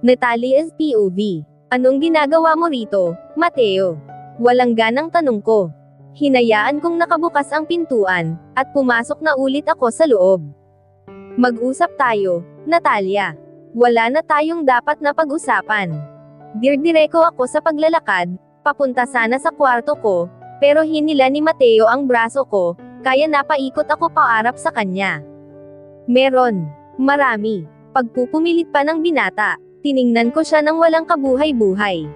Natalia's POV. Anong ginagawa mo rito, Mateo? Walang ganang tanong ko. Hinayaan kong nakabukas ang pintuan, at pumasok na ulit ako sa loob. Mag-usap tayo, Natalia. Wala na tayong dapat na pag-usapan. Dirdireko ako sa paglalakad, papunta sana sa kwarto ko, pero hinila ni Mateo ang braso ko, kaya napaikot ako paarap sa kanya. Meron. Marami. Pagpupumilit pa ng binata, tiningnan ko siya ng walang kabuhay-buhay.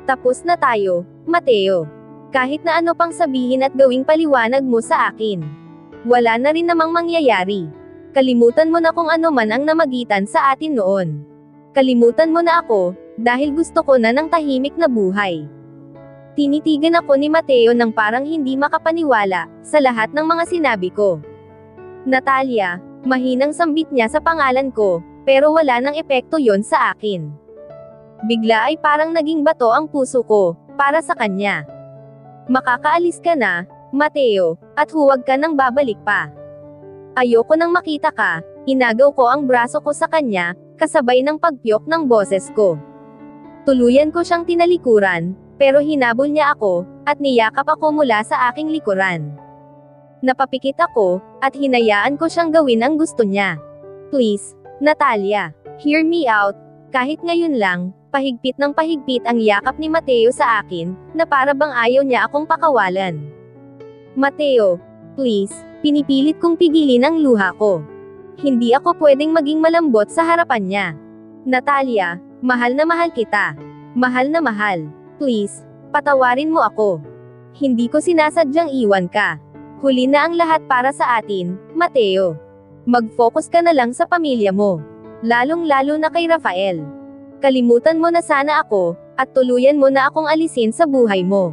Tapos na tayo, Mateo. Kahit na ano pang sabihin at gawing paliwanag mo sa akin. Wala na rin namang mangyayari. Kalimutan mo na kung ano man ang namagitan sa atin noon. Kalimutan mo na ako, dahil gusto ko na ng tahimik na buhay. Tinitigan ako ni Mateo nang parang hindi makapaniwala, sa lahat ng mga sinabi ko. Natalia, mahinang sambit niya sa pangalan ko, pero wala nang epekto yon sa akin. Bigla ay parang naging bato ang puso ko, para sa kanya. Makakaalis ka na, Mateo, at huwag ka nang babalik pa. Ayoko nang makita ka, inagaw ko ang braso ko sa kanya, kasabay ng pagpiyok ng boses ko. Tuluyan ko siyang tinalikuran, pero hinabol niya ako, at niyakap ako mula sa aking likuran. Napapikit ako, at hinayaan ko siyang gawin ang gusto niya. Please, Natalia, hear me out. Kahit ngayon lang, pahigpit ng pahigpit ang yakap ni Mateo sa akin, na para bang ayaw niya akong pakawalan. Mateo, please, pinipilit kong pigilin ang luha ko. Hindi ako pwedeng maging malambot sa harapan niya. Natalia, mahal na mahal kita. Mahal na mahal. Please, patawarin mo ako. Hindi ko sinasadyang iwan ka. Huli na ang lahat para sa atin, Mateo. Mag-focus ka na lang sa pamilya mo. Lalong-lalo na kay Rafael. Kalimutan mo na sana ako, at tuluyan mo na akong alisin sa buhay mo.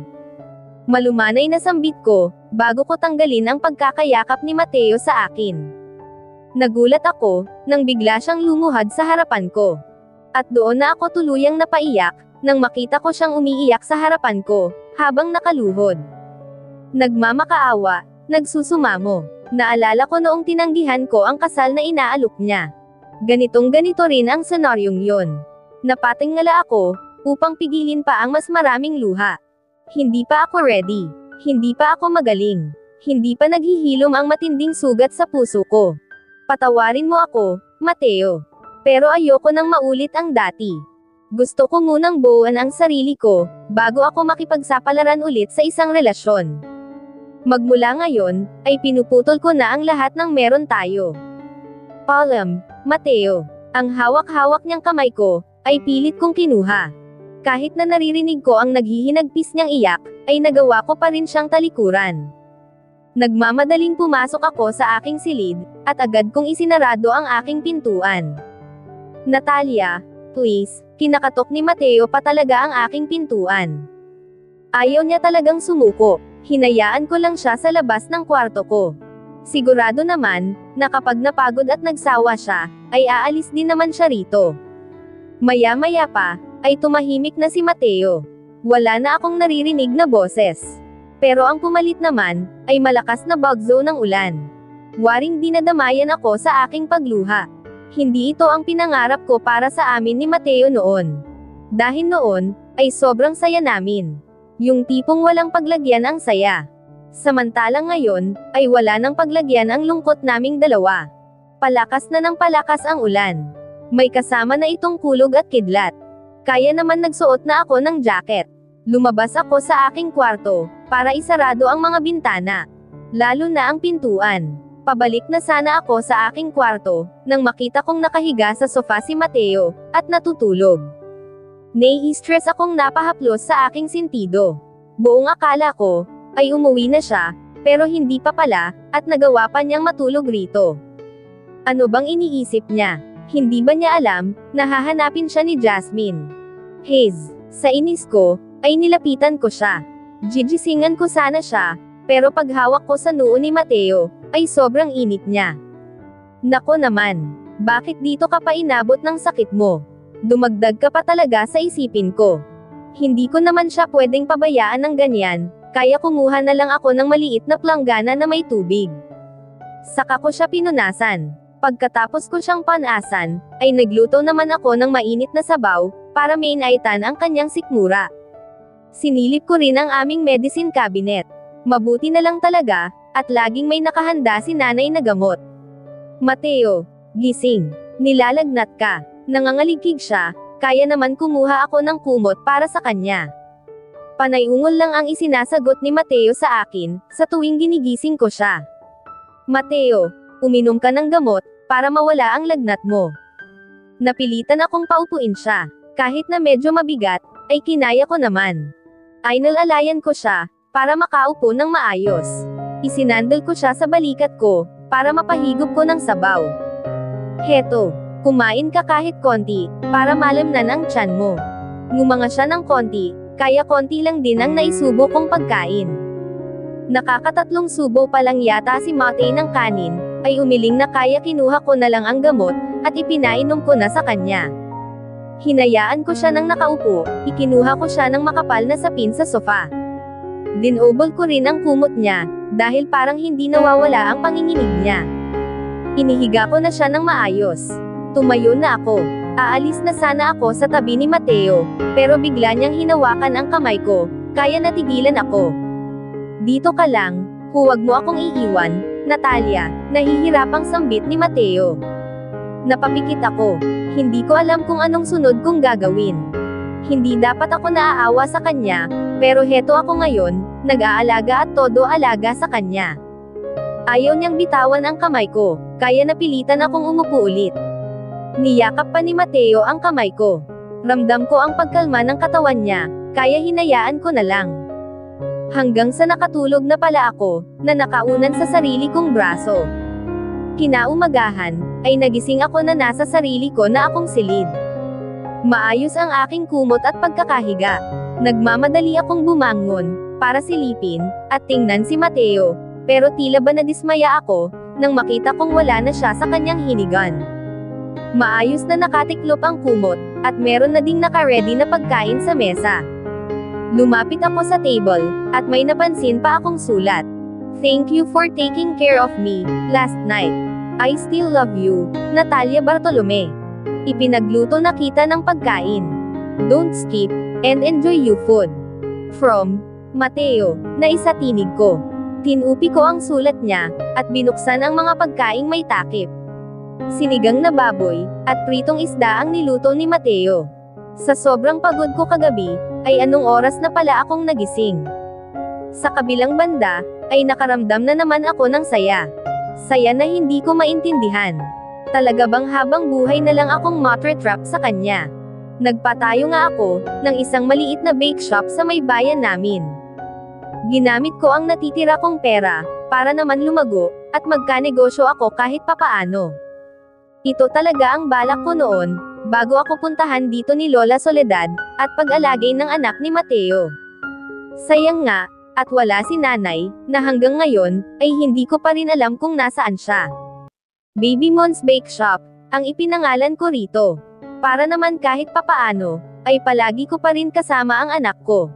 Malumanay na sambit ko, bago ko tanggalin ang pagkakayakap ni Mateo sa akin. Nagulat ako, nang bigla siyang lumuhad sa harapan ko. At doon na ako tuluyang napaiyak, nang makita ko siyang umiiyak sa harapan ko, habang nakaluhod. Nagmamakaawa, nagsusumamo. Naalala ko noong tinanggihan ko ang kasal na inaalok niya. Ganitong-ganito rin ang senaryong yon. Napatingala ako, upang pigilin pa ang mas maraming luha. Hindi pa ako ready. Hindi pa ako magaling. Hindi pa naghihilom ang matinding sugat sa puso ko. Patawarin mo ako, Mateo. Pero ayoko nang maulit ang dati. Gusto ko munang buuan ang sarili ko, bago ako makipagsapalaran ulit sa isang relasyon. Magmula ngayon, ay pinuputol ko na ang lahat ng meron tayo. Palam, Mateo. Ang hawak-hawak niyang kamay ko, ay pilit kong kinuha. Kahit na naririnig ko ang naghihinagpis niyang iyak, ay nagawa ko pa rin siyang talikuran. Nagmamadaling pumasok ako sa aking silid, at agad kong isinarado ang aking pintuan. Natalia, please, kinakatok ni Mateo pa talaga ang aking pintuan. Ayaw niya talagang sumuko, hinayaan ko lang siya sa labas ng kwarto ko. Sigurado naman, na kapag napagod at nagsawa siya, ay aalis din naman siya rito. Maya-maya pa, ay tumahimik na si Mateo. Wala na akong naririnig na boses. Pero ang pumalit naman, ay malakas na bagzo ng ulan. Waring dinadamayan ako sa aking pagluha. Hindi ito ang pinangarap ko para sa amin ni Mateo noon. Dahil noon, ay sobrang saya namin. Yung tipong walang paglagyan ang saya. Samantalang ngayon, ay wala nang paglagyan ang lungkot naming dalawa. Palakas na ng palakas ang ulan. May kasama na itong kulog at kidlat. Kaya naman nagsuot na ako ng jacket. Lumabas ako sa aking kwarto, para isarado ang mga bintana. Lalo na ang pintuan. Pabalik na sana ako sa aking kwarto, nang makita kong nakahiga sa sofa si Mateo, at natutulog. Nai-stress akong napahaplos sa aking sentido. Buong akala ko, ay umuwi na siya, pero hindi pa pala, at nagawa pa niyang matulog rito. Ano bang iniisip niya? Hindi ba niya alam, na hahanapin siya ni Jasmine? Haze, sa inis ko, ay nilapitan ko siya. Gigisingan ko sana siya, pero paghawak ko sa noo ni Mateo, ay sobrang init niya. Nako naman, bakit dito ka pa inabot ng sakit mo? Dumagdag ka pa talaga sa isipin ko. Hindi ko naman siya pwedeng pabayaan ng ganyan, kaya kumuha na lang ako ng maliit na planggana na may tubig. Saka ko siya pinunasan. Pagkatapos ko siyang panasan, ay nagluto naman ako ng mainit na sabaw, para mainaitan ang kanyang sikmura. Sinilip ko rin ang aming medicine cabinet. Mabuti na lang talaga, at laging may nakahanda si nanay na gamot. Mateo, gising. Nilalagnat ka. Nangangaligkig siya, kaya naman kumuha ako ng kumot para sa kanya. Panay-ungol lang ang isinasagot ni Mateo sa akin, sa tuwing ginigising ko siya. Mateo, uminom ka ng gamot, para mawala ang lagnat mo. Napilitan akong paupuin siya. Kahit na medyo mabigat, ay kinaya ko naman. Inalalayan ko siya, para makaupo ng maayos. Isinandal ko siya sa balikat ko, para mapahigop ko ng sabaw. Heto, kumain ka kahit konti, para malamnan ang tiyan mo. Ngumanga siya ng konti, kaya konti lang din ang naisubo kong pagkain. Nakakatatlong subo pa lang yata si Mateo ng kanin, ay umiling na kaya kinuha ko na lang ang gamot, at ipinainom ko na sa kanya. Hinayaan ko siya ng nakaupo, ikinuha ko siya ng makapal na sapin sa sofa. Dinobol ko rin ang kumot niya, dahil parang hindi nawawala ang panginginig niya. Inihiga ko na siya ng maayos. Tumayo na ako. Aalis na sana ako sa tabi ni Mateo, pero bigla niyang hinawakan ang kamay ko, kaya natigilan ako. Dito ka lang, huwag mo akong iiwan, Natalia, nahihirapang sambit ni Mateo. Napapikit ako. Hindi ko alam kung anong sunod kong gagawin. Hindi dapat ako naaawa sa kanya, pero heto ako ngayon, nag-aalaga at todo alaga sa kanya. Ayaw niyang bitawan ang kamay ko, kaya napilitan akong umupo ulit. Niyakap pa ni Mateo ang kamay ko. Ramdam ko ang pagkalma ng katawan niya, kaya hinayaan ko na lang. Hanggang sa nakatulog na pala ako, na nakaunan sa sarili kong braso. Kinaumagahan, ay nagising ako na nasa sarili ko na akong silid. Maayos ang aking kumot at pagkakahiga. Nagmamadali akong bumangon, para silipin, at tingnan si Mateo, pero tila ba nadismaya ako, nang makita kong wala na siya sa kanyang hinigan. Maayos na nakatiklop ang kumot, at meron na ding naka-ready na pagkain sa mesa. Lumapit ako sa table, at may napansin pa akong sulat. Thank you for taking care of me, last night. I still love you, Natalia Bartolome. Ipinagluto na kita ng pagkain. Don't skip, and enjoy your food. From, Mateo, na isatinig ko. Tinupi ko ang sulat niya, at binuksan ang mga pagkaing may takip. Sinigang na baboy, at pritong isda ang niluto ni Mateo. Sa sobrang pagod ko kagabi, ay anong oras na pala akong nagising. Sa kabilang banda, ay nakaramdam na naman ako ng saya. Saya na hindi ko maintindihan. Talaga bang habang buhay na lang akong matre-trap sa kanya? Nagpatayo nga ako, ng isang maliit na bake shop sa may bayan namin. Ginamit ko ang natitira kong pera, para naman lumago, at magkanegosyo ako kahit papaano. Ito talaga ang balak ko noon, bago ako puntahan dito ni Lola Soledad, at pag-alagay ng anak ni Mateo. Sayang nga, at wala si nanay, na hanggang ngayon, ay hindi ko pa rin alam kung nasaan siya. Baby Mon's Bake Shop, ang ipinangalan ko rito. Para naman kahit papaano, ay palagi ko pa rin kasama ang anak ko.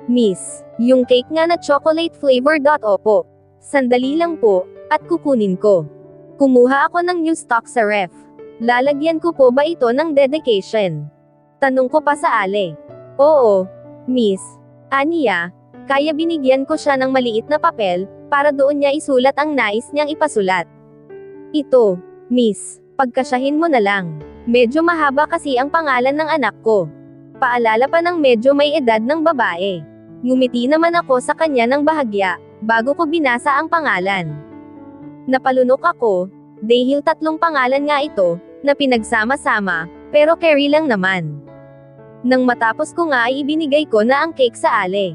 Miss, yung cake nga na chocolate flavor. Opo. Sandali lang po, at kukunin ko. Kumuha ako ng new stock sa ref. Lalagyan ko po ba ito ng dedication? Tanong ko pa sa Ale. Oo, Miss. Aniya, kaya binigyan ko siya ng maliit na papel, para doon niya isulat ang nais niyang ipasulat. Ito, Miss, pagkasyahin mo na lang. Medyo mahaba kasi ang pangalan ng anak ko. Paalala pa ng medyo may edad ng babae. Ngumiti naman ako sa kanya ng bahagya, bago ko binasa ang pangalan. Napalunok ako, dahil 3 pangalan nga ito, na pinagsama-sama, pero carry lang naman. Nang matapos ko nga ay ibinigay ko na ang cake sa Ale.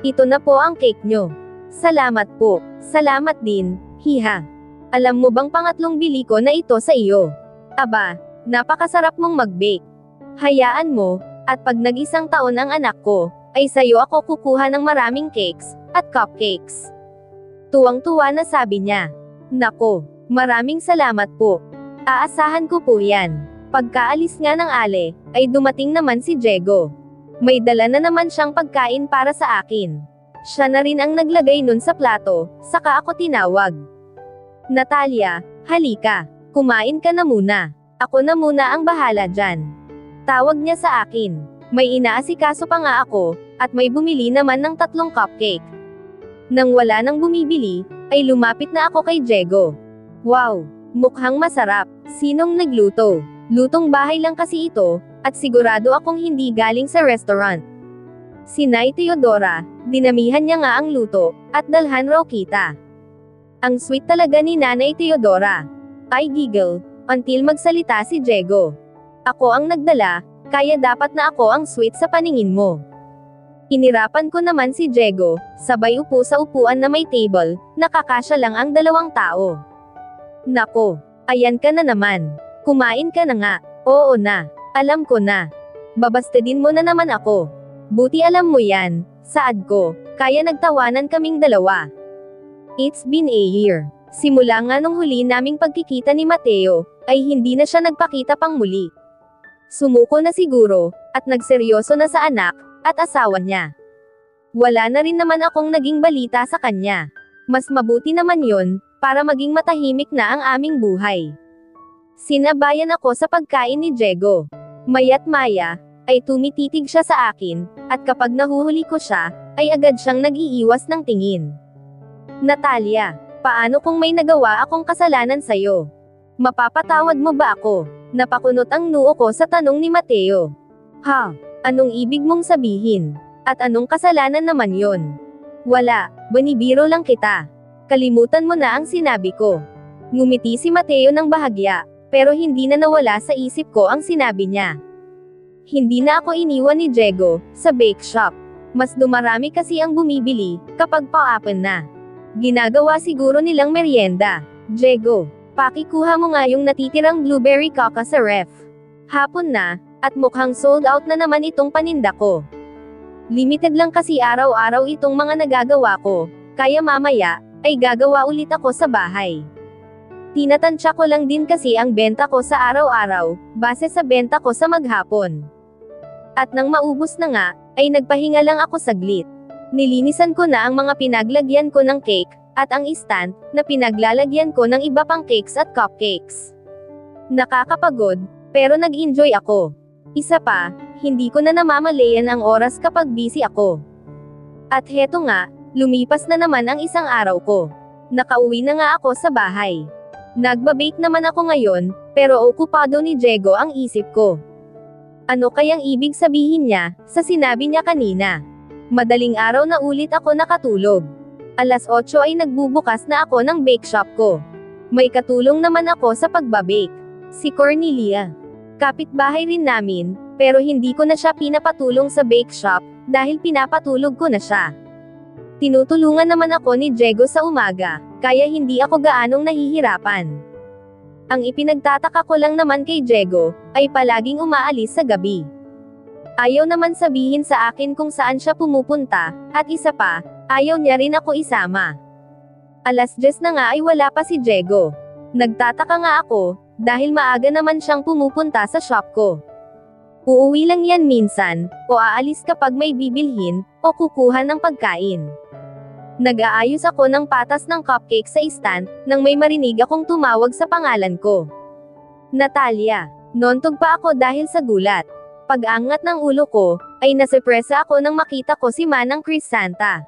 Ito na po ang cake nyo. Salamat po. Salamat din, hiha. Alam mo bang pangatlong bili ko na ito sa iyo? Aba, napakasarap mong mag-bake. Hayaan mo, at pag nag-1 taon ang anak ko, ay sayo ako kukuha ng maraming cakes, at cupcakes. Tuwang-tuwa na sabi niya. Nako, maraming salamat po. Aasahan ko po yan. Pagkaalis nga ng Ale, ay dumating naman si Diego. May dala na naman siyang pagkain para sa akin. Siya na rin ang naglagay nun sa plato, saka ako tinawag. Natalia, halika. Kumain ka na muna. Ako na muna ang bahala dyan. Tawag niya sa akin. May inaasikaso pa nga ako, at may bumili naman ng 3 cupcake. Nang wala nang bumibili, ay lumapit na ako kay Diego. Wow! Mukhang masarap. Sinong nagluto? Lutong bahay lang kasi ito, at sigurado akong hindi galing sa restaurant. Si Nay Teodora, dinamihan niya nga ang luto, at dalhan raw kita. Ang sweet talaga ni Nanay Teodora. I giggle, until magsalita si Diego. Ako ang nagdala, kaya dapat na ako ang sweet sa paningin mo. Inirapan ko naman si Diego, sabay upo sa upuan na may table, nakakasya lang ang 2 tao. Nako, ayan ka na naman. Kumain ka na nga. Oo na, alam ko na. Babastedin mo na naman ako. Buti alam mo yan, saad ko, kaya nagtawanan kaming 2. It's been a year. Simula nga nung huli naming pagkikita ni Mateo, ay hindi na siya nagpakita pang muli. Sumuko na siguro, at nagseryoso na sa anak, at asawa niya. Wala na rin naman akong naging balita sa kanya. Mas mabuti naman yon, para maging matahimik na ang aming buhay. Sinabayan ako sa pagkain ni Diego. Maya't maya, ay tumititig siya sa akin, at kapag nahuhuli ko siya, ay agad siyang nag-iiwas ng tingin. Natalia, paano kung may nagawa akong kasalanan sa'yo? Mapapatawad mo ba ako? Napakunot ang noo ko sa tanong ni Mateo. Ha? Anong ibig mong sabihin? At anong kasalanan naman yon? Wala, banibiro lang kita. Kalimutan mo na ang sinabi ko. Ngumiti si Mateo ng bahagya, pero hindi na nawala sa isip ko ang sinabi niya. Hindi na ako iniwan ni Diego, sa bake shop. Mas dumarami kasi ang bumibili, kapag pa-open na. Ginagawa siguro nilang merienda. Diego, pakikuha mo nga yung natitirang blueberry coca sa ref. Hapon na, at mukhang sold out na naman itong paninda ko. Limited lang kasi araw-araw itong mga nagagawa ko, kaya mamaya, ay gagawa ulit ako sa bahay. Tinatansya ko lang din kasi ang benta ko sa araw-araw, base sa benta ko sa maghapon. At nang maubos na nga, ay nagpahinga lang ako saglit. Nilinisan ko na ang mga pinaglagyan ko ng cake, at ang stand, na pinaglalagyan ko ng iba pang cakes at cupcakes. Nakakapagod, pero nag-enjoy ako. Isa pa, hindi ko na namamalayan ang oras kapag busy ako. At heto nga, lumipas na naman ang isang araw ko. Nakauwi na nga ako sa bahay. Nagbabake naman ako ngayon, pero okupado ni Diego ang isip ko. Ano kayang ibig sabihin niya, sa sinabi niya kanina? Madaling araw na ulit ako nakatulog. 8:00 ay nagbubukas na ako ng bake shop ko. May katulong naman ako sa pagbabake. Si Cornelia. Kapitbahay rin namin, pero hindi ko na siya pinapatulong sa bake shop, dahil pinapatulog ko na siya. Tinutulungan naman ako ni Diego sa umaga, kaya hindi ako gaanong nahihirapan. Ang ipinagtataka ko lang naman kay Diego, ay palaging umaalis sa gabi. Ayaw naman sabihin sa akin kung saan siya pumupunta, at isa pa, ayaw niya rin ako isama. 10:00 na nga ay wala pa si Diego. Nagtataka nga ako, dahil maaga naman siyang pumupunta sa shop ko. Uuwi lang yan minsan, o aalis kapag may bibilhin, o kukuha ng pagkain. Nag-aayos ako ng patas ng cupcake sa stand, nang may marinig akong tumawag sa pangalan ko. Natalia. Nontog pa ako dahil sa gulat. Pag-angat ng ulo ko, ay nasurpresa ako nang makita ko si Manang Crisanta.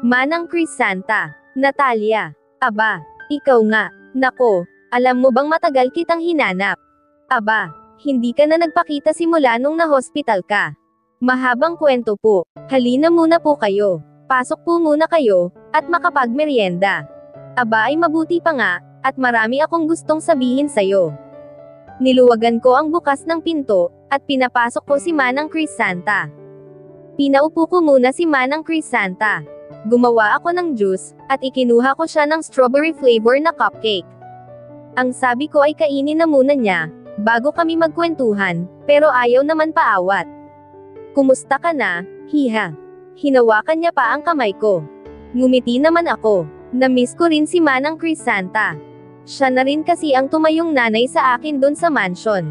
Manang Crisanta. Natalia. Aba, ikaw nga. Nako, alam mo bang matagal kitang hinanap? Aba, hindi ka na nagpakita simula nung na-hospital ka. Mahabang kwento po. Halina muna po kayo. Pasok po muna kayo, at makapagmeryenda. Aba ay mabuti pa nga, at marami akong gustong sabihin sa'yo. Niluwagan ko ang bukas ng pinto, at pinapasok ko si Manang Crisanta. Pinaupo ko muna si Manang Crisanta. Gumawa ako ng juice, at ikinuha ko siya ng strawberry flavor na cupcake. Ang sabi ko ay kainin na muna niya, bago kami magkwentuhan, pero ayaw naman paawat. Kumusta ka na, hiha? Hinawakan niya pa ang kamay ko. Ngumiti naman ako. Na-miss ko rin si Manang Crisanta. Siya na rin kasi ang tumayong nanay sa akin doon sa mansion.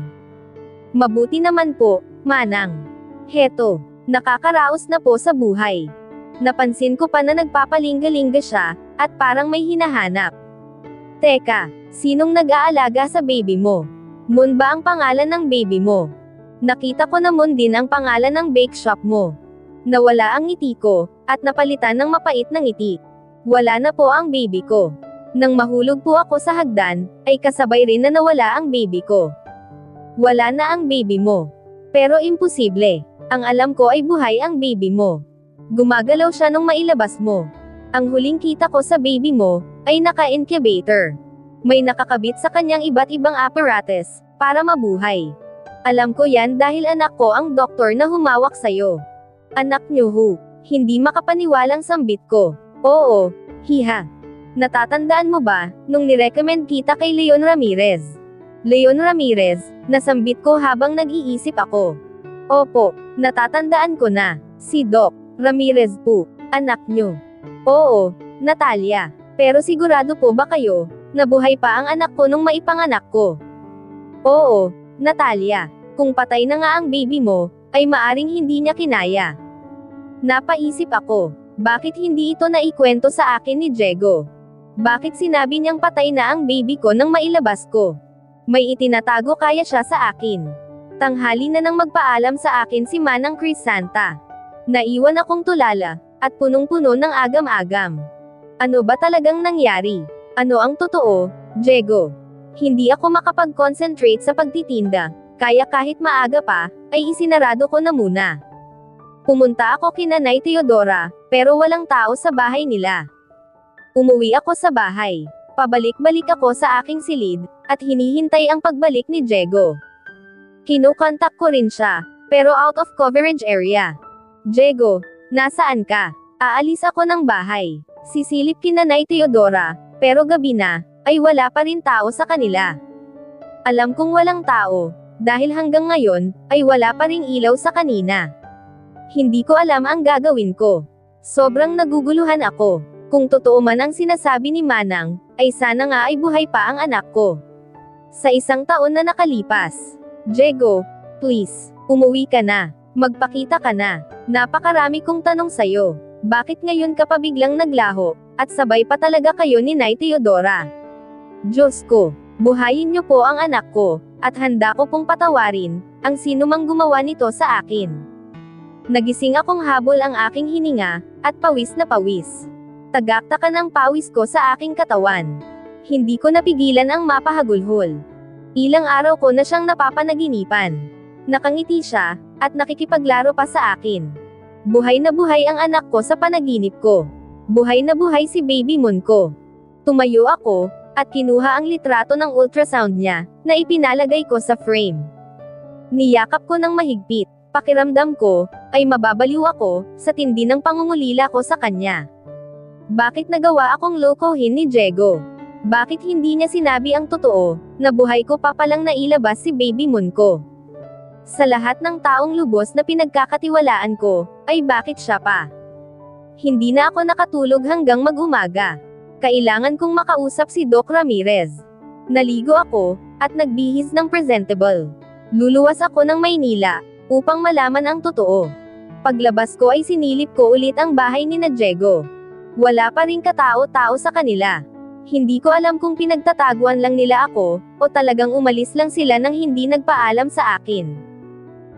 Mabuti naman po, Manang. Heto, nakakaraos na po sa buhay. Napansin ko pa na nagpapalingga-lingga siya, at parang may hinahanap. Teka, sinong nag-aalaga sa baby mo? Moon ba ang pangalan ng baby mo? Nakita ko na Moon din ang pangalan ng bake shop mo. Nawala ang ngiti ko, at napalitan ng mapait na ngiti. Wala na po ang baby ko. Nang mahulog po ako sa hagdan, ay kasabay rin na nawala ang baby ko. Wala na ang baby mo. Pero imposible. Ang alam ko ay buhay ang baby mo. Gumagalaw siya nung mailabas mo. Ang huling kita ko sa baby mo, ay naka-incubator. May nakakabit sa kanyang iba't ibang apparatus, para mabuhay. Alam ko yan dahil anak ko ang doktor na humawak sa'yo. Anak niyo ho. Hindi makapaniwalang sambit ko. Oo, hiha. Natatandaan mo ba, nung nirecommend kita kay Leon Ramirez? Leon Ramirez, nasambit ko habang nag-iisip ako. Opo, natatandaan ko na. Si Doc Ramirez po, anak niyo. Oo, Natalia. Pero sigurado po ba kayo, na buhay pa ang anak ko nung maipanganak ko? Oo, Natalia. Kung patay na nga ang baby mo, ay maaring hindi niya kinaya. Napaisip ako, bakit hindi ito naikwento sa akin ni Diego? Bakit sinabi niyang patay na ang baby ko nang mailabas ko? May itinatago kaya siya sa akin. Tanghali na nang magpaalam sa akin si Manang Crisanta. Naiwan akong tulala, at punong-puno ng agam-agam. Ano ba talagang nangyari? Ano ang totoo, Diego? Hindi ako makapag-concentrate sa pagtitinda, kaya kahit maaga pa, ay isinarado ko na muna. Pumunta ako kina Nay Teodora, pero walang tao sa bahay nila. Umuwi ako sa bahay. Pabalik-balik ako sa aking silid, at hinihintay ang pagbalik ni Diego. Kinukontak ko rin siya, pero out of coverage area. Diego, nasaan ka? Aalis ako ng bahay. Sisilip kina Nay Teodora, pero gabi na, ay wala pa rin tao sa kanila. Alam kong walang tao, dahil hanggang ngayon, ay wala pa ring ilaw sa kanina. Hindi ko alam ang gagawin ko. Sobrang naguguluhan ako. Kung totoo man ang sinasabi ni Manang, ay sana nga ay buhay pa ang anak ko. Sa isang taon na nakalipas. Diego, please, umuwi ka na. Magpakita ka na. Napakarami kong tanong sa'yo. Bakit ngayon ka pa biglang naglaho, at sabay pa talaga kayo ni Nay Teodora? Diyos ko, buhayin niyo po ang anak ko, at handa ko pong patawarin, ang sino mang gumawa nito sa akin. Nagising akong habol ang aking hininga, at pawis na pawis. Tagaktakan ang pawis ko sa aking katawan. Hindi ko napigilan ang mapahagulhol. Ilang araw ko na siyang napapanaginipan. Nakangiti siya, at nakikipaglaro pa sa akin. Buhay na buhay ang anak ko sa panaginip ko. Buhay na buhay si baby Moon ko. Tumayo ako, at kinuha ang litrato ng ultrasound niya, na ipinalagay ko sa frame. Niyakap ko ng mahigpit. Pakiramdam ko, ay mababaliw ako, sa tindi ng pangungulila ko sa kanya. Bakit nagawa akong lokohin ni Diego? Bakit hindi niya sinabi ang totoo, na buhay ko pa palang nailabas si baby Moon ko? Sa lahat ng taong lubos na pinagkakatiwalaan ko, ay bakit siya pa? Hindi na ako nakatulog hanggang mag-umaga. Kailangan kong makausap si Doc Ramirez. Naligo ako, at nagbihis ng presentable. Luluwas ako ng Maynila, upang malaman ang totoo. Paglabas ko ay sinilip ko ulit ang bahay ni Diego. Wala pa ring katao-tao sa kanila. Hindi ko alam kung pinagtataguan lang nila ako, o talagang umalis lang sila nang hindi nagpaalam sa akin.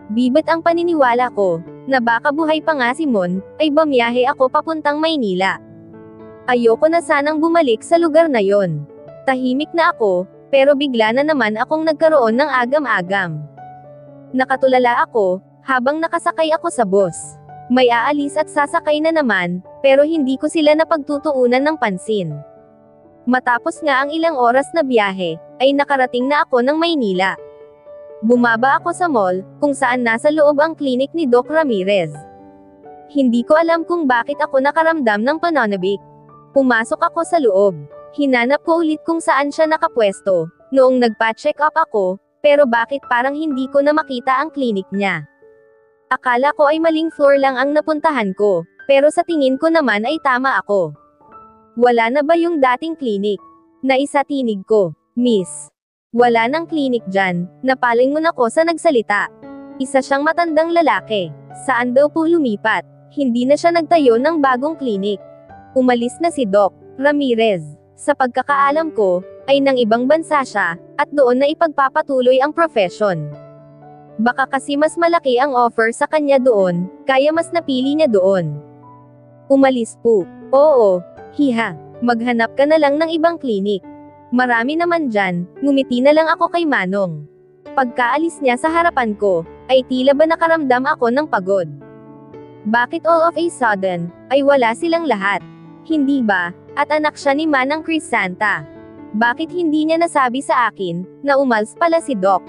Bibat ang paniniwala ko, na baka buhay pa nga si Mon, ay bumiyahe ako papuntang Maynila. Ayoko na sanang bumalik sa lugar na yon. Tahimik na ako, pero bigla na naman akong nagkaroon ng agam-agam. Nakatulala ako, habang nakasakay ako sa bus. May aalis at sasakay na naman, pero hindi ko sila napagtutuunan ng pansin. Matapos nga ang ilang oras na biyahe, ay nakarating na ako ng Maynila. Bumaba ako sa mall, kung saan nasa loob ang klinik ni Doc Ramirez. Hindi ko alam kung bakit ako nakaramdam ng pananabik. Pumasok ako sa loob. Hinanap ko ulit kung saan siya nakapwesto, noong nagpa-check up ako, pero bakit parang hindi ko na makita ang klinik niya. Akala ko ay maling floor lang ang napuntahan ko, pero sa tingin ko naman ay tama ako. Wala na ba yung dating klinik? Naisatinig ko, Miss. Wala nang klinik dyan, napalingon ako sa nagsalita. Isa siyang matandang lalaki. Saan daw po lumipat? Hindi na siya nagtayo ng bagong klinik. Umalis na si Doc Ramirez. Sa pagkakaalam ko, ay nang ibang bansa siya, at doon na ipagpapatuloy ang profession. Baka kasi mas malaki ang offer sa kanya doon, kaya mas napili niya doon. Umalis po. Oo, hiha. Maghanap ka na lang ng ibang klinik. Marami naman dyan, ngumiti na lang ako kay Manong. Pagkaalis niya sa harapan ko, ay tila ba nakaramdam ako ng pagod. Bakit all of a sudden, ay wala silang lahat? Hindi ba, at anak siya ni Manang Crisanta? Bakit hindi niya nasabi sa akin, na umals pala si Doc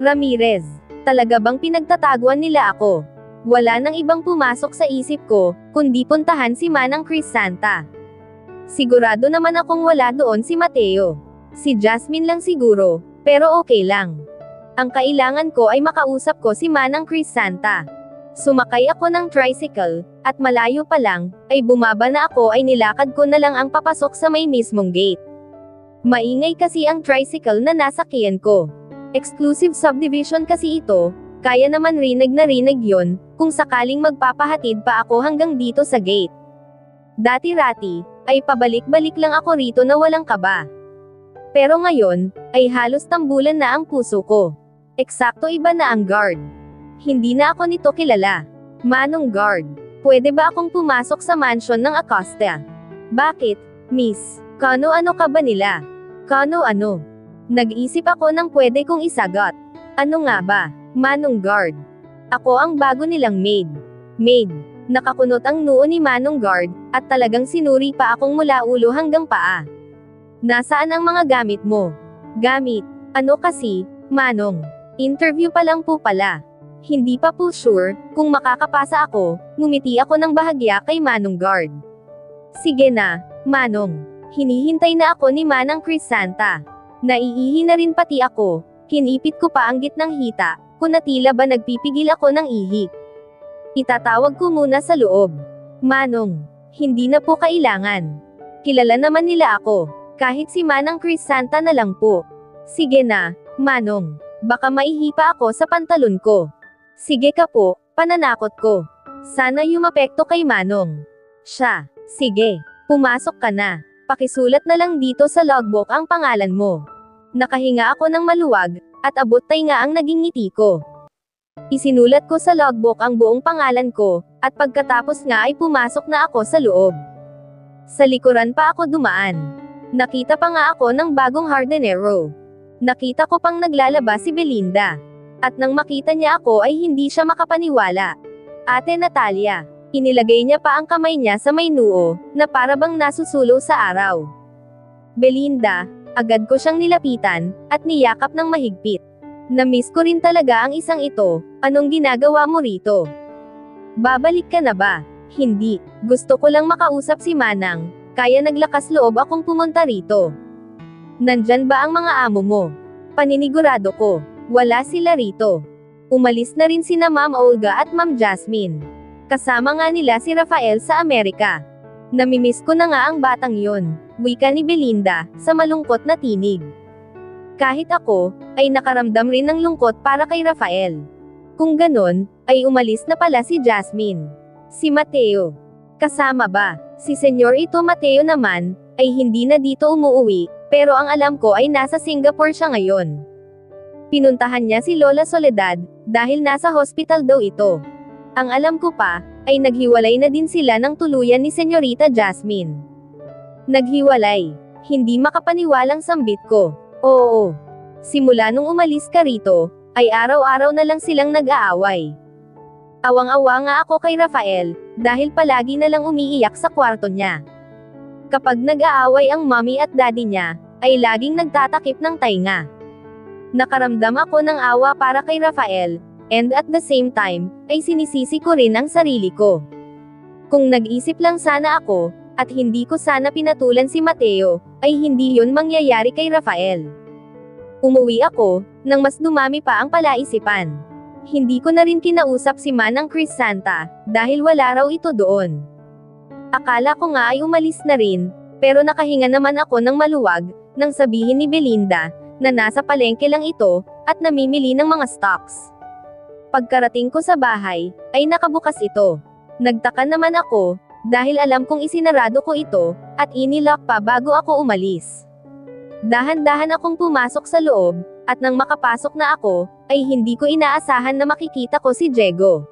Ramirez? Talaga bang pinagtataguan nila ako? Wala nang ibang pumasok sa isip ko, kundi puntahan si Manang Crisanta. Sigurado naman akong wala doon si Mateo. Si Jasmine lang siguro, pero okay lang. Ang kailangan ko ay makausap ko si Manang Crisanta. Sumakay ako ng tricycle, at malayo pa lang, ay bumaba na ako ay nilakad ko na lang ang papasok sa may mismong gate. Maingay kasi ang tricycle na nasakyan ko. Exclusive subdivision kasi ito, kaya naman rinig na rinig yon, kung sakaling magpapahatid pa ako hanggang dito sa gate. Dati-rati, ay pabalik-balik lang ako rito na walang kaba. Pero ngayon, ay halos tambulan na ang puso ko. Eksakto iba na ang guard. Hindi na ako nito kilala. Manong guard, pwede ba akong pumasok sa mansion ng Acosta? Bakit, miss? Kano-ano ka ba nila? Kano-ano? Nag-isip ako ng pwede kong isagot. Ano nga ba, Manong guard? Ako ang bago nilang maid. Maid. Nakakunot ang noo ni Manong guard, at talagang sinuri pa akong mula ulo hanggang paa. Nasaan ang mga gamit mo? Gamit? Ano kasi, Manong? Interview pa lang po pala. Hindi pa po sure, kung makakapasa ako, ngumiti ako ng bahagya kay Manong guard. Sige na, Manong. Hinihintay na ako ni Manang Crisanta. Naiihi na rin pati ako, kinipit ko pa ang gitnang hita, kung natila ba nagpipigil ako ng ihi. Itatawag ko muna sa loob. Manong, hindi na po kailangan. Kilala naman nila ako, kahit si Manang Crisanta na lang po. Sige na, Manong, baka maihi pa ako sa pantalon ko. Sige ka po, pananakot ko. Sana yumapekto kay Manong. Siya, sige, pumasok ka na. Pakisulat na lang dito sa logbook ang pangalan mo. Nakahinga ako ng maluwag, at abot-tay nga ang naging ngiti ko. Isinulat ko sa logbook ang buong pangalan ko, at pagkatapos nga ay pumasok na ako sa loob. Sa likuran pa ako dumaan. Nakita pa nga ako ng bagong hardinero. Nakita ko pang naglalaba si Belinda. At nang makita niya ako ay hindi siya makapaniwala. Ate Natalia. Inilagay niya pa ang kamay niya sa may noo, na para bang nasusulo sa araw. Belinda, agad ko siyang nilapitan, at niyakap ng mahigpit. Namiss ko rin talaga ang isang ito, anong ginagawa mo rito? Babalik ka na ba? Hindi, gusto ko lang makausap si Manang, kaya naglakas loob akong pumunta rito. Nandyan ba ang mga amo mo? Paninigurado ko, wala sila rito. Umalis na rin sina Ma'am Olga at Ma'am Jasmine. Kasama nga nila si Rafael sa Amerika. Namimiss ko na nga ang batang yon, wika ni Belinda, sa malungkot na tinig. Kahit ako, ay nakaramdam rin ng lungkot para kay Rafael. Kung ganon, ay umalis na pala si Jasmine. Si Mateo. Kasama ba? Si Senyor ito Mateo naman, ay hindi na dito umuwi, pero ang alam ko ay nasa Singapore siya ngayon. Pinuntahan niya si Lola Soledad, dahil nasa hospital daw ito. Ang alam ko pa, ay naghiwalay na din sila ng tuluyan ni Senyorita Jasmine. Naghiwalay. Hindi makapaniwalang sambit ko. Oo. Simula nung umalis ka rito, ay araw-araw na lang silang nag-aaway. Awang-awa nga ako kay Rafael, dahil palagi na lang umiiyak sa kwarto niya. Kapag nag-aaway ang mommy at daddy niya, ay laging nagtatakip ng tainga. Nakaramdam ako ng awa para kay Rafael, and at the same time, ay sinisisi ko rin ang sarili ko. Kung nag-isip lang sana ako, at hindi ko sana pinatulan si Mateo, ay hindi yun mangyayari kay Rafael. Umuwi ako, nang mas dumami pa ang palaisipan. Hindi ko na rin kinausap si Manang Crisanta, dahil wala raw ito doon. Akala ko nga ay umalis na rin, pero nakahinga naman ako ng maluwag, nang sabihin ni Belinda, na nasa palengke lang ito, at namimili ng mga stocks. Pagkarating ko sa bahay, ay nakabukas ito. Nagtaka naman ako, dahil alam kong isinarado ko ito, at inilock pa bago ako umalis. Dahan-dahan akong pumasok sa loob, at nang makapasok na ako, ay hindi ko inaasahan na makikita ko si Diego.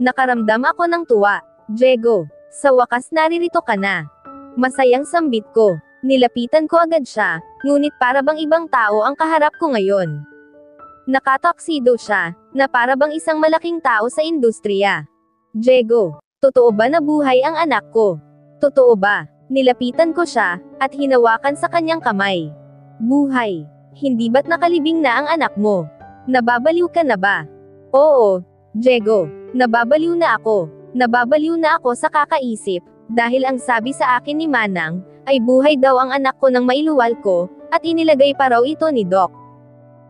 Nakaramdam ako ng tuwa. Diego, sa wakas naririto ka na. Masayang sambit ko. Nilapitan ko agad siya, ngunit para bang ibang tao ang kaharap ko ngayon. Nakatoksido siya, na para bang isang malaking tao sa industriya. Diego, totoo ba na buhay ang anak ko? Totoo ba? Nilapitan ko siya, at hinawakan sa kanyang kamay. Buhay. Hindi ba't nakalibing na ang anak mo? Nababaliw ka na ba? Oo, Diego, nababaliw na ako. Nababaliw na ako sa kakaisip, dahil ang sabi sa akin ni Manang, ay buhay daw ang anak ko ng mailuwal ko, at inilagay pa raw ito ni Doc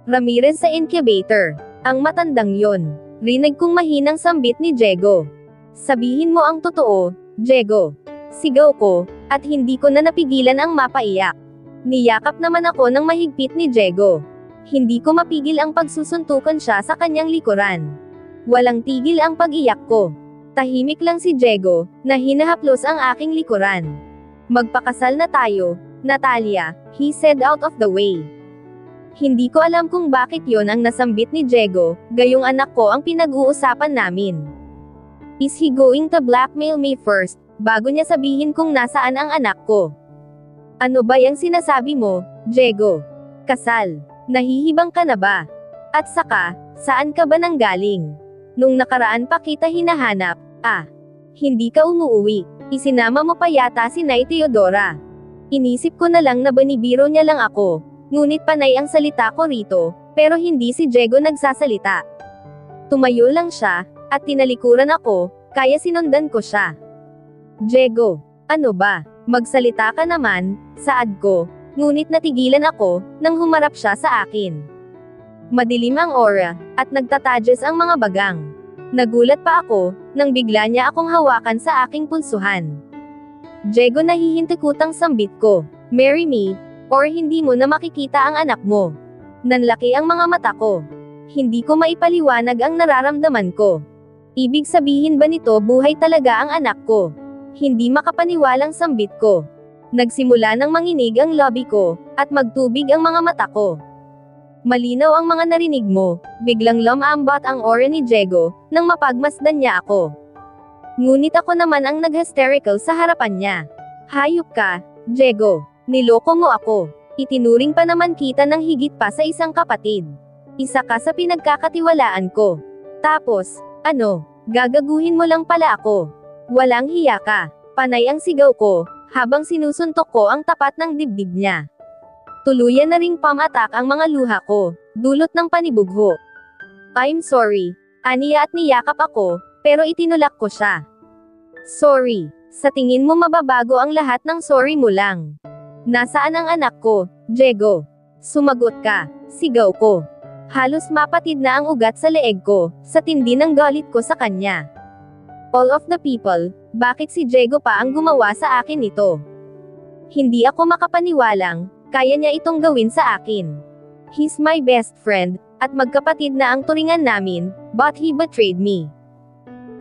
Ramirez sa incubator. Ang matandang yon. Rinig kong mahinang sambit ni Diego. Sabihin mo ang totoo, Diego. Sigaw ko, at hindi ko na napigilan ang mapaiyak. Niyakap naman ako ng mahigpit ni Diego. Hindi ko mapigil ang pagsusuntukan siya sa kanyang likuran. Walang tigil ang pag-iyak ko. Tahimik lang si Diego, na hinahaplos ang aking likuran. Magpakasal na tayo, Natalia, he said out of the way. Hindi ko alam kung bakit yon ang nasambit ni Diego, gayong anak ko ang pinag-uusapan namin. Is he going to blackmail me first, bago niya sabihin kung nasaan ang anak ko? Ano ba yung sinasabi mo, Diego? Kasal. Nahihibang ka na ba? At saka, saan ka ba nanggaling? Nung nakaraan pa kita hinahanap, hindi ka umuwi. Isinama mo pa yata si Nay Teodora. Inisip ko na lang na banibiro niya lang ako, ngunit panay ang salita ko rito, pero hindi si Diego nagsasalita. Tumayo lang siya, at tinalikuran ako, kaya sinundan ko siya. Diego, ano ba? Magsalita ka naman, saad ko, ngunit natigilan ako, nang humarap siya sa akin. Madilim ang aura, at nagtatadyes ang mga bagang. Nagulat pa ako, nang bigla niya akong hawakan sa aking pulsuhan. Diego, nahihintikutang sambit ko. Marry me, or hindi mo na makikita ang anak mo. Nanlaki ang mga mata ko. Hindi ko maipaliwanag ang nararamdaman ko. Ibig sabihin ba nito buhay talaga ang anak ko? Hindi makapaniwalang sambit ko. Nagsimula nang manginig ang labi ko, at magtubig ang mga mata ko. Malinaw ang mga narinig mo, biglang lumambot ang aura ni Diego, nang mapagmasdan niya ako. Ngunit ako naman ang nag-hysterical sa harapan niya. Hayop ka, Diego. Niloko mo ako. Itinuring pa naman kita ng higit pa sa isang kapatid. Isa ka sa pinagkakatiwalaan ko. Tapos, gagaguhin mo lang pala ako. Walang hiya ka. Panay ang sigaw ko, habang sinusuntok ko ang tapat ng dibdib niya. Tuluyan na ring pamatak ang mga luha ko, dulot ng panibugho. I'm sorry, aniya at niyakap ako, pero itinulak ko siya. Sorry, sa tingin mo mababago ang lahat ng sorry mo lang. Nasaan ang anak ko, Diego? Sumagot ka, sigaw ko. Halos mapatid na ang ugat sa leeg ko, sa tindi ng galit ko sa kanya. All of the people, bakit si Diego pa ang gumawa sa akin ito? Hindi ako makapaniwalang, kaya niya itong gawin sa akin. He's my best friend, at magkapatid na ang turingan namin, but he betrayed me.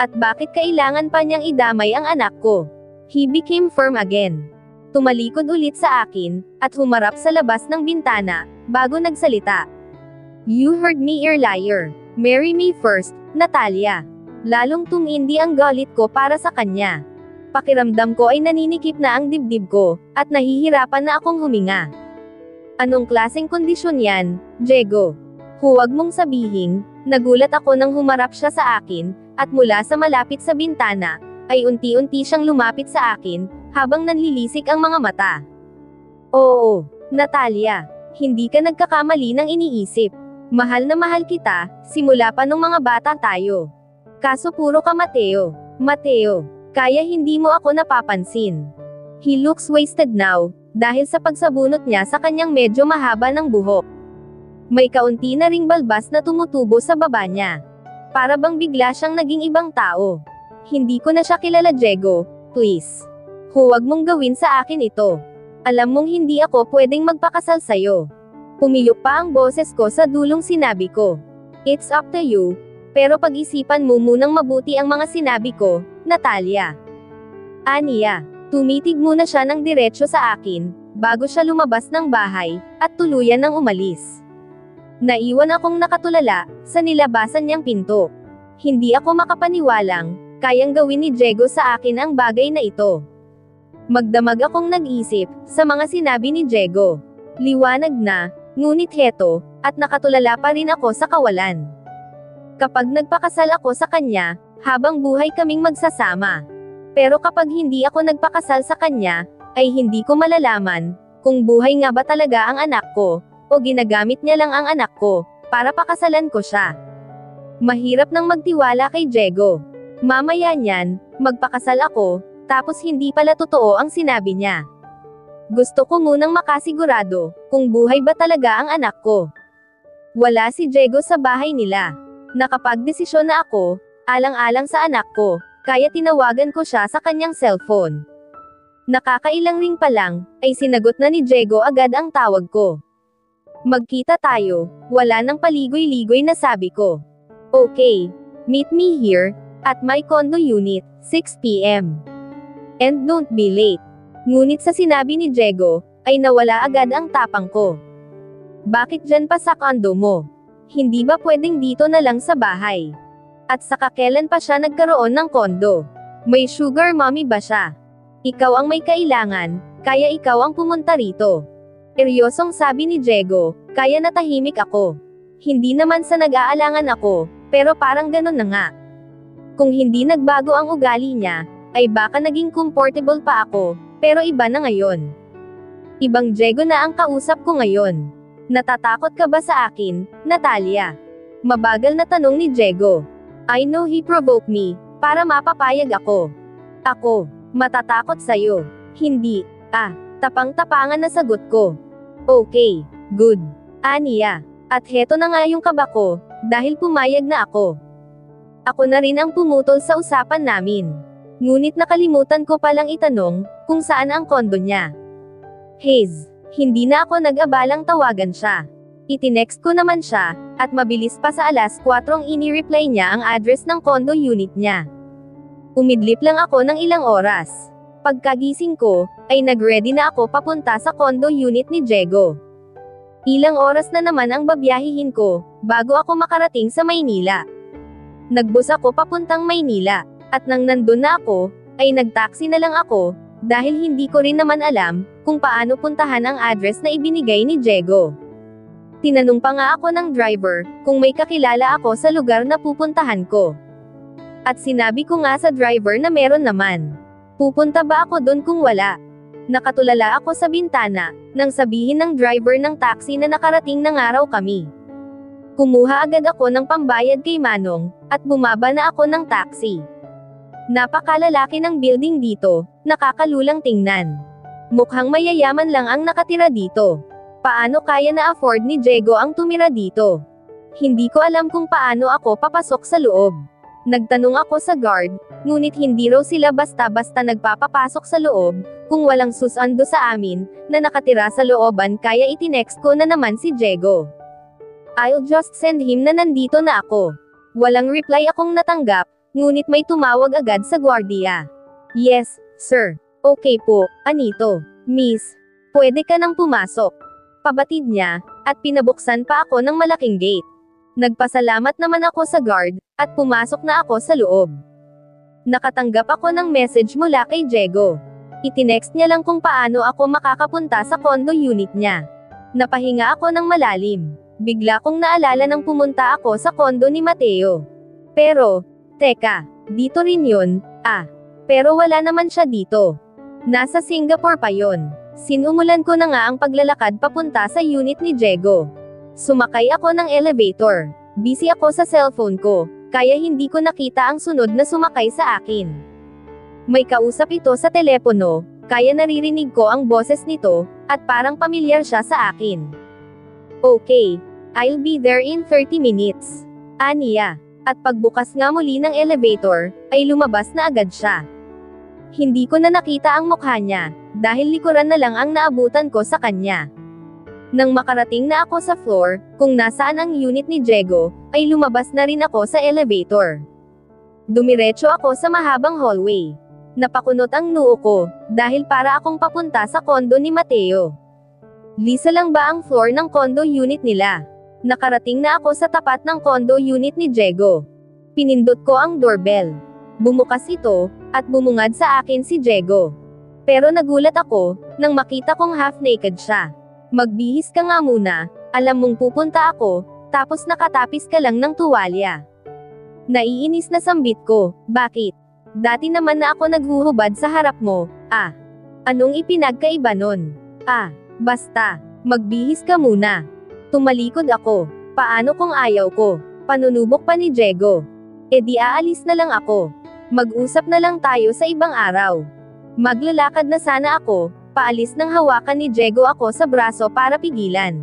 At bakit kailangan pa niyang idamay ang anak ko? He became firm again. Tumalikod ulit sa akin, at humarap sa labas ng bintana, bago nagsalita. You heard me, you're liar. Marry me first, Natalia. Lalong tumindi ang galit ko para sa kanya. Pakiramdam ko ay naninikip na ang dibdib ko, at nahihirapan na akong huminga. Anong klaseng kondisyon yan, Diego? Huwag mong sabihin, nagulat ako nang humarap siya sa akin, at mula sa malapit sa bintana, ay unti-unti siyang lumapit sa akin, habang nanlilisik ang mga mata. Oo, Natalia, hindi ka nagkakamali ng iniisip. Mahal na mahal kita, simula pa nung mga bata tayo. Kaso puro ka Mateo. Mateo, kaya hindi mo ako napapansin. He looks wasted now, dahil sa pagsabunot niya sa kanyang medyo mahaba ng buhok. May kaunti na ring balbas na tumutubo sa baba niya. Para bang bigla siyang naging ibang tao. Hindi ko na siya kilala, Diego, please. Huwag mong gawin sa akin ito. Alam mong hindi ako pwedeng magpakasal sa'yo. Pumiyok pa ang boses ko sa dulong sinabi ko. It's up to you. Pero pag-isipan mo munang mabuti ang mga sinabi ko, Natalia. Aniya, tumitig muna siya ng diretso sa akin, bago siya lumabas ng bahay, at tuluyan ng umalis. Naiwan akong nakatulala, sa nilabasan niyang pinto. Hindi ako makapaniwalang, kayang gawin ni Diego sa akin ang bagay na ito. Magdamag akong nag-isip, sa mga sinabi ni Diego. Liwanag na, ngunit heto, at nakatulala pa rin ako sa kawalan. Kapag nagpakasal ako sa kanya, habang buhay kaming magsasama. Pero kapag hindi ako nagpakasal sa kanya, ay hindi ko malalaman, kung buhay nga ba talaga ang anak ko, o ginagamit niya lang ang anak ko, para pakasalan ko siya. Mahirap nang magtiwala kay Diego. Mamaya niyan, magpakasal ako, tapos hindi pala totoo ang sinabi niya. Gusto ko munang makasigurado, kung buhay ba talaga ang anak ko. Wala si Diego sa bahay nila. Nakapagdesisyon na ako, alang-alang sa anak ko, kaya tinawagan ko siya sa kanyang cellphone. Nakakailang ring pa lang, ay sinagot na ni Diego agad ang tawag ko. Magkita tayo, wala nang paligoy-ligoy na sabi ko. Okay, meet me here, at my condo unit, 6 p.m. And don't be late. Ngunit sa sinabi ni Diego, ay nawala agad ang tapang ko. Bakit dyan pa sa condo mo? Hindi ba pwedeng dito na lang sa bahay? At saka kailan pa siya nagkaroon ng kondo? May sugar mommy ba siya? Ikaw ang may kailangan, kaya ikaw ang pumunta rito. Seryosong sabi ni Diego, kaya natahimik ako. Hindi naman sa nag-aalangan ako, pero parang ganun na nga. Kung hindi nagbago ang ugali niya, ay baka naging comfortable pa ako, pero iba na ngayon. Ibang Diego na ang kausap ko ngayon. Natatakot ka ba sa akin, Natalia? Mabagal na tanong ni Diego. I know he provoked me, para mapapayag ako. Ako, matatakot sa'yo. Hindi, tapang-tapangan na sagot ko. Okay, good. Aniya. At heto na nga yung kaba ko, dahil pumayag na ako. Ako na rin ang pumutol sa usapan namin. Ngunit nakalimutan ko palang itanong, kung saan ang kondo niya. Hayes. Hindi na ako nag-abalang tawagan siya. Itinext ko naman siya, at mabilis pa sa 4:00 ini-reply niya ang address ng condo unit niya. Umidlip lang ako ng ilang oras. Pagkagising ko, ay nag-ready na ako papunta sa condo unit ni Diego. Ilang oras na naman ang babiyahihin ko, bago ako makarating sa Maynila. Nagbus ako papuntang Maynila, at nang nandun na ako, ay nagtaksi na lang ako, dahil hindi ko rin naman alam, kung paano puntahan ang address na ibinigay ni Diego. Tinanong pa nga ako ng driver, kung may kakilala ako sa lugar na pupuntahan ko. At sinabi ko nga sa driver na meron naman. Pupunta ba ako doon kung wala? Nakatulala ako sa bintana, nang sabihin ng driver ng taxi na nakarating na nga raw kami. Kumuha agad ako ng pambayad kay Manong, at bumaba na ako ng taxi. Napakalalaki ng building dito, nakakalulang tingnan. Mukhang mayayaman lang ang nakatira dito. Paano kaya na-afford ni Diego ang tumira dito? Hindi ko alam kung paano ako papasok sa loob. Nagtanong ako sa guard, ngunit hindi raw sila basta-basta nagpapapasok sa loob, kung walang susando sa amin, na nakatira sa looban kaya itinext ko na naman si Diego. I'll just send him na nandito na ako. Walang reply akong natanggap, ngunit may tumawag agad sa gwardiya. Yes, sir. Okay po, Anito. Miss, pwede ka nang pumasok. Pabatid niya, at pinabuksan pa ako ng malaking gate. Nagpasalamat naman ako sa guard, at pumasok na ako sa loob. Nakatanggap ako ng message mula kay Diego. Itinext niya lang kung paano ako makakapunta sa condo unit niya. Napahinga ako ng malalim. Bigla kong naalala nang pumunta ako sa condo ni Mateo. Pero, teka, dito rin yun, pero wala naman siya dito. Nasa Singapore pa yon. Sinumulan ko na nga ang paglalakad papunta sa unit ni Diego. Sumakay ako ng elevator. Busy ako sa cellphone ko, kaya hindi ko nakita ang sunod na sumakay sa akin. May kausap ito sa telepono, kaya naririnig ko ang boses nito, at parang pamilyar siya sa akin. Okay, I'll be there in 30 minutes. Aniya. At pagbukas nga muli ng elevator, ay lumabas na agad siya. Hindi ko na nakita ang mukha niya, dahil likuran na lang ang naabutan ko sa kanya. Nang makarating na ako sa floor, kung nasaan ang unit ni Diego, ay lumabas na rin ako sa elevator. Dumiretso ako sa mahabang hallway. Napakunot ang noo ko, dahil para akong papunta sa kondo ni Mateo. Lisa lang ba ang floor ng condo unit nila? Nakarating na ako sa tapat ng condo unit ni Diego. Pinindot ko ang doorbell. Bumukas ito, at bumungad sa akin si Diego. Pero nagulat ako, nang makita kong half-naked siya. Magbihis ka nga muna, alam mong pupunta ako, tapos nakatapis ka lang ng tuwalya. Naiinis na sambit ko, bakit? Dati naman na ako naghuhubad sa harap mo, Anong ipinagkaiba nun? Basta, magbihis ka muna. Tumalikod ako, paano kung ayaw ko? Panunubok pa ni Diego. E di aalis na lang ako. Mag-usap na lang tayo sa ibang araw. Maglalakad na sana ako, paalis nang hawakan ni Diego ako sa braso para pigilan.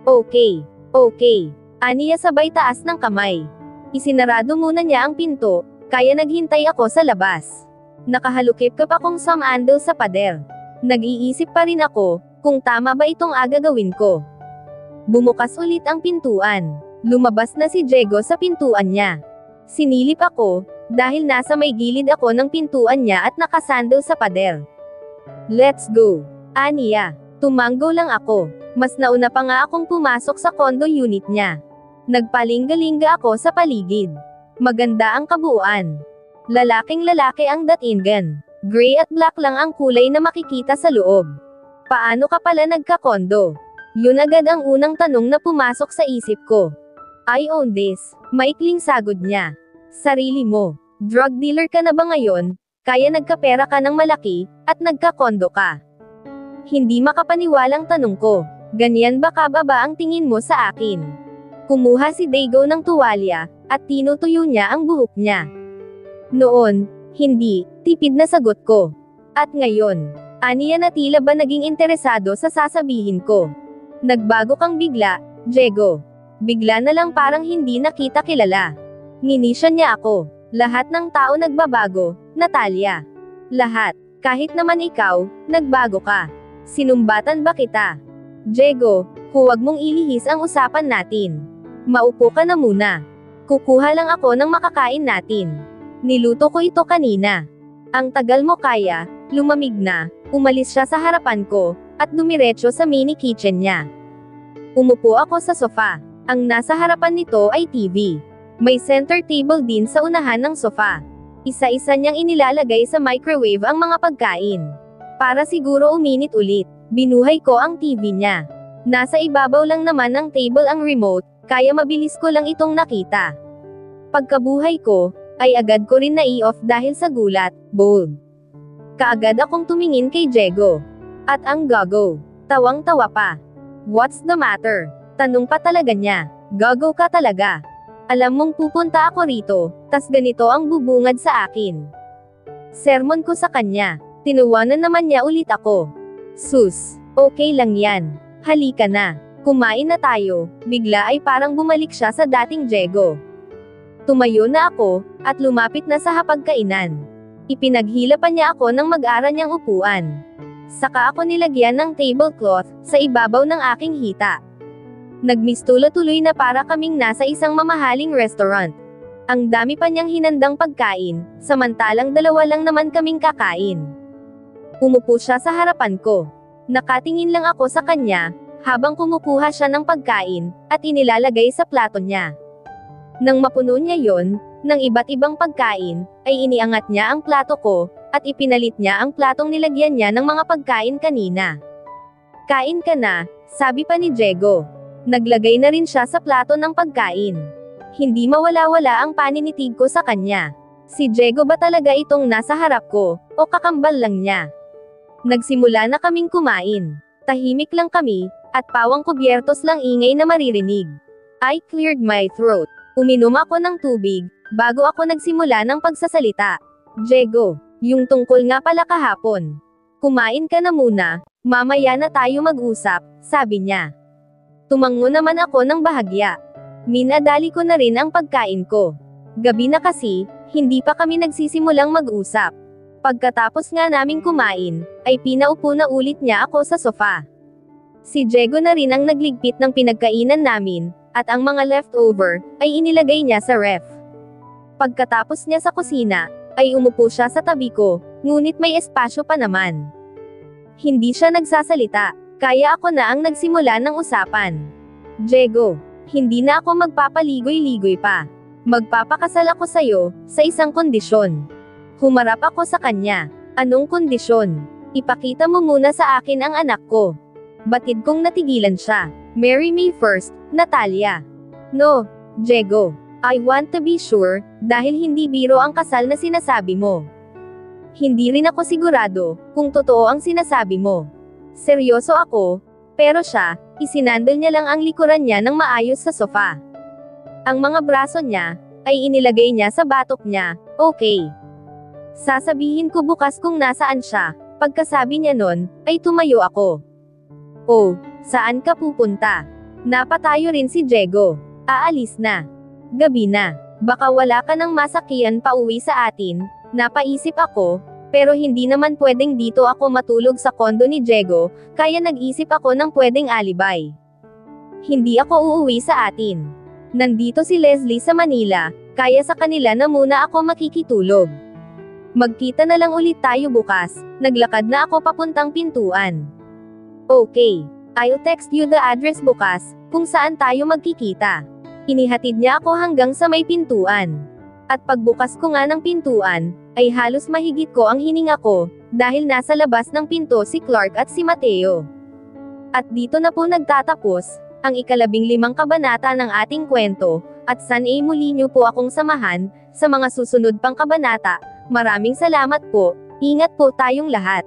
Okay. Aniya sabay taas ng kamay. Isinarado muna niya ang pinto, kaya naghintay ako sa labas. Nakahalukip-kap akong sumandal sa pader. Nag-iisip pa rin ako, kung tama ba itong agagawin ko. Bumukas ulit ang pintuan. Lumabas na si Diego sa pintuan niya. Sinilip ako, dahil nasa may gilid ako ng pintuan niya at nakasandal sa pader. Let's go. Aniya. Tumanggo lang ako. Mas nauna pa nga akong pumasok sa condo unit niya. Nagpalinga-linga ako sa paligid. Maganda ang kabuuan. Lalaking lalaki ang datingan. Gray at black lang ang kulay na makikita sa loob. Paano ka pala nagka-condo? Yun agad ang unang tanong na pumasok sa isip ko. I own this. Maikling sagot niya. Sarili mo. Drug dealer ka na ba ngayon? Kaya nagkapera ka ng malaki, at nagka-condo ka? Hindi makapaniwalang tanong ko. Ganyan ba kababa ang tingin mo sa akin? Kumuha si Diego ng tuwalya, at tinutuyo niya ang buhok niya. Noon, hindi, tipid na sagot ko. At ngayon, aniya na tila ba naging interesado sa sasabihin ko. Nagbago kang bigla, Diego. Bigla na lang parang hindi na kita kilala. Nginisya niya ako. Lahat ng tao nagbabago, Natalia. Lahat, kahit naman ikaw, nagbago ka. Sinumbatan ba kita? Diego, huwag mong ilihis ang usapan natin. Maupo ka na muna. Kukuha lang ako ng makakain natin. Niluto ko ito kanina. Ang tagal mo kaya, lumamig na, umalis siya sa harapan ko, at dumiretso sa mini kitchen niya. Umupo ako sa sofa. Ang nasa harapan nito ay TV. May center table din sa unahan ng sofa. Isa-isa niyang inilalagay sa microwave ang mga pagkain. Para siguro uminit ulit, binuhay ko ang TV niya. Nasa ibabaw lang naman ng table ang remote, kaya mabilis ko lang itong nakita. Pagkabuhay ko, ay agad ko rin na-i-off dahil sa gulat, bold. Kaagad akong tumingin kay Diego. At ang gago. Tawang-tawa pa. What's the matter? Tanong pa talaga niya. Gago ka talaga. Alam mong pupunta ako rito, tas ganito ang bubungad sa akin. Sermon ko sa kanya. Tinuwanan naman niya ulit ako. Sus, okay lang yan. Halika na. Kumain na tayo. Bigla ay parang bumalik siya sa dating Diego. Tumayo na ako, at lumapit na sa hapagkainan. Ipinaghila pa niya ako ng mag-ara niyang upuan. Saka ako nilagyan ng tablecloth, sa ibabaw ng aking hita. Nagmistula tuloy na para kaming nasa isang mamahaling restaurant. Ang dami pa niyang hinandang pagkain, samantalang dalawa lang naman kaming kakain. Umupo siya sa harapan ko. Nakatingin lang ako sa kanya, habang kumukuha siya ng pagkain, at inilalagay sa plato niya. Nang mapuno niya yon, ng iba't ibang pagkain, ay iniangat niya ang plato ko, at ipinalit niya ang platong nilagyan niya ng mga pagkain kanina. Kain ka na, sabi pa ni Diego. Naglagay na rin siya sa plato ng pagkain. Hindi mawala-wala ang paninitig ko sa kanya. Si Diego ba talaga itong nasa harap ko, o kakambal lang niya? Nagsimula na kaming kumain. Tahimik lang kami, at pawang kubyertos lang ingay na maririnig. I cleared my throat. Uminom ako ng tubig, bago ako nagsimula ng pagsasalita. Diego, yung tungkol nga pala kahapon. Kumain ka na muna, mamaya na tayo mag-usap, sabi niya. Tumango naman ako ng bahagya. Minadali ko na rin ang pagkain ko. Gabi na kasi, hindi pa kami nagsisimulang mag-usap. Pagkatapos nga naming kumain, ay pinaupo na ulit niya ako sa sofa. Si Diego na rin ang nagligpit ng pinagkainan namin, at ang mga leftover, ay inilagay niya sa ref. Pagkatapos niya sa kusina, ay umupo siya sa tabi ko, ngunit may espasyo pa naman. Hindi siya nagsasalita, kaya ako na ang nagsimula ng usapan. Diego, hindi na ako magpapaligoy-ligoy pa. Magpapakasal ako sa'yo, sa isang kondisyon. Humarap ako sa kanya. Anong kondisyon? Ipakita mo muna sa akin ang anak ko. Batid kong natigilan siya. Marry me first, Natalia. No, Diego. I want to be sure, dahil hindi biro ang kasal na sinasabi mo. Hindi rin ako sigurado, kung totoo ang sinasabi mo. Seryoso ako, pero siya, isinandal niya lang ang likuran niya ng maayos sa sofa. Ang mga braso niya, ay inilagay niya sa batok niya, okay. Sasabihin ko bukas kung nasaan siya. Pagkasabi niya nun, ay tumayo ako. Oh, saan ka pupunta? Napatayo rin si Diego. Aalis na. Gabi na. Baka wala ka ng masakyan pa uwi sa atin, napaisip ako, pero hindi naman pwedeng dito ako matulog sa kondo ni Diego, kaya nag-isip ako ng pwedeng alibay. Hindi ako uuwi sa atin. Nandito si Leslie sa Manila, kaya sa kanila na muna ako makikitulog. Magkita na lang ulit tayo bukas. Naglakad na ako papuntang pintuan. Okay. I'll text you the address bukas, kung saan tayo magkikita. Inihatid niya ako hanggang sa may pintuan. At pagbukas ko nga ng pintuan, ay halos mahigit ko ang hininga ko, dahil nasa labas ng pinto si Clark at si Mateo. At dito na po nagtatapos ang 15 kabanata ng ating kwento, at sana'y muli niyo po akong samahan sa mga susunod pang kabanata. Maraming salamat po, ingat po tayong lahat.